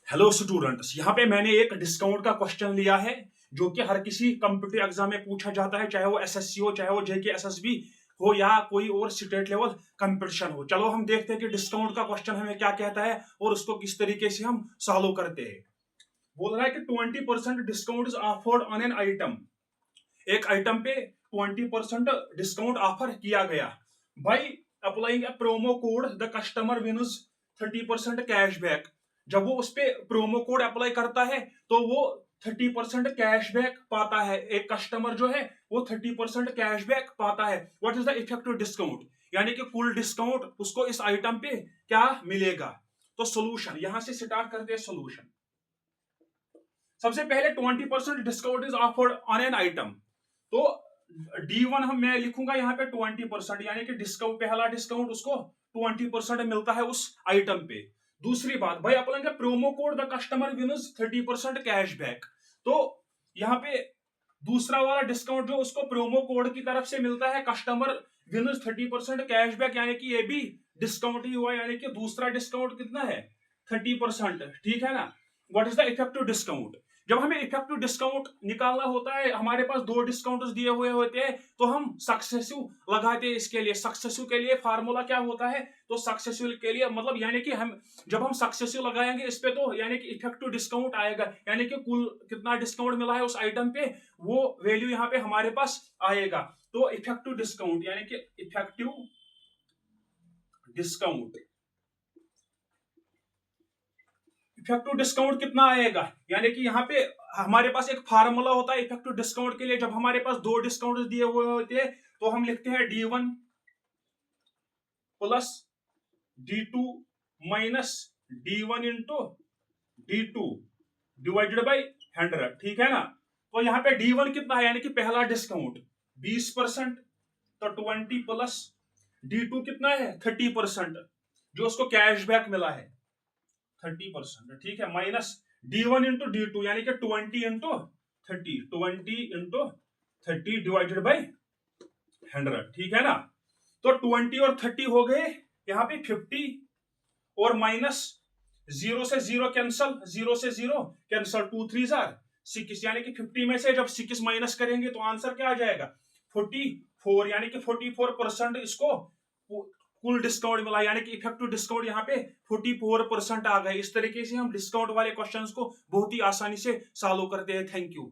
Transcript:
Hello students, यहाँ पे मैंने एक डिस्काउंट का क्वेश्चन लिया है जो कि हर किसी कम्पिटिटिव एग्जाम में पूछा जाता है, चाहे वो एसएससी हो, चाहे वो जेके एसएसबी हो या कोई और स्टेट लेवल कंपटीशन हो। चलो हम देखते हैं कि डिस्काउंट का क्वेश्चन हमें क्या कहता है और उसको किस तरीके से हम सॉल्व करते हैं। बोल रहा है कि 20% discount is offered on an item. एक आइटम पे 20% डिस्काउंट ऑफर किया गया। भाई applying A promo code the customer wins 30% cashback. जब वो उस पर प्रोमो कोड अप्लाई करता है तो वो 30% कैशबैक पाता है। एक कस्टमर जो है वो 30% कैशबैक पाता है। What is the effective discount, यानी कि कुल डिस्काउंट उसको इस आइटम पे क्या मिलेगा। तो सोल्यूशन यहां से स्टार्ट करते हैं। सोल्यूशन सबसे पहले 20% discount is offered on an item. तो D1 हम मैं लिखूंगा यहाँ पे 20%, यानी कि डिस्काउंट, पहला डिस्काउंट उसको 20% मिलता है उस आइटम पे। दूसरी बात, भाई अपन promo code the customer wins 30% cashback. तो यहाँ पे दूसरा वाला डिस्काउंट जो उसको प्रोमो कोड की तरफ से मिलता है, कस्टमर विन्स 30% कैशबैक, यानी कि ये भी डिस्काउंट ही हुआ, यानी कि दूसरा डिस्काउंट कितना है 30%। ठीक है ना। What is the effective discount. जब हमें इफेक्टिव डिस्काउंट निकालना होता है, हमारे पास दो डिस्काउंट दिए हुए होते हैं, तो हम सक्सेसिव लगाते हैं। इसके लिए सक्सेसिव के लिए फार्मूला क्या होता है, तो सक्सेसिव के लिए मतलब यानी कि हम जब हम सक्सेसिव लगाएंगे इस पे, तो यानी कि इफेक्टिव डिस्काउंट आएगा, यानी कि कुल कितना डिस्काउंट मिला है उस आइटम पे वो वैल्यू यहाँ पे हमारे पास आएगा। तो इफेक्टिव डिस्काउंट यानी कि इफेक्टिव डिस्काउंट, इफेक्टिव डिस्काउंट कितना आएगा, यानी कि यहाँ पे हमारे पास एक फार्मूला होता है इफेक्टिव डिस्काउंट के लिए। जब हमारे पास दो डिस्काउंट दिए हुए होते हैं तो हम लिखते हैं D1 plus D2 minus D1 into D2 divided by 100। ठीक है ना। तो यहाँ पे D1 कितना है, यानी कि पहला डिस्काउंट 20%, तो 20 प्लस D2 कितना है 30%, जो उसको कैशबैक मिला है 30%। ठीक है, माइनस D1 इंटू D2 यानी कि 20 इंटू 30, 20 इंटू 30 डिवाइडेड बाई 100। ठीक है ना। तो 20 और 30 हो गए यहाँ पे 50, और माइनस 0 से 0 कैंसल, 0 से 0 कैंसल, 2 3 6, यानी कि 50 में से जब 6 माइनस करेंगे तो आंसर क्या आ जाएगा 44, यानी कि 44% इसको कुल डिस्काउंट मिला, यानी कि इफेक्टिव डिस्काउंट यहाँ पे 44% आ गए। इस तरीके से हम डिस्काउंट वाले क्वेश्चंस को बहुत ही आसानी से सॉल्व करते हैं। Thank you.